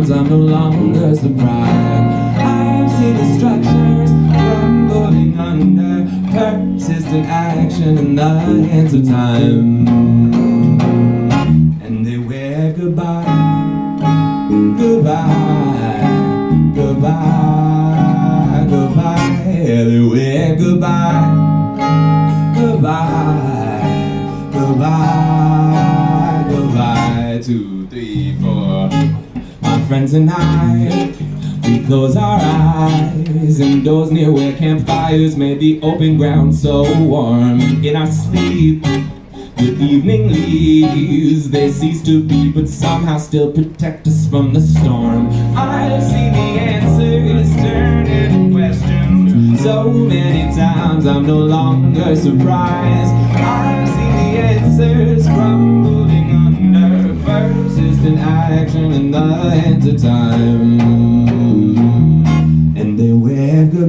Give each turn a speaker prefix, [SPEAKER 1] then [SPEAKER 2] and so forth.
[SPEAKER 1] times I'm no longer surprised. I've seen the structures crumbling under persistent action in the hands of time. And they wave goodbye, goodbye, goodbye, goodbye. They wave goodbye, goodbye, goodbye, goodbye. 2, 3, 4. My friends and I, we close our eyes indoors near where campfires made the open ground so warm. In our sleep, the evening leaves, they cease to be, but somehow still protect us from the storm. I've seen the answers turn into questions so many times I'm no longer surprised. I've seen the answers crumbling under persistent action in the hands of time.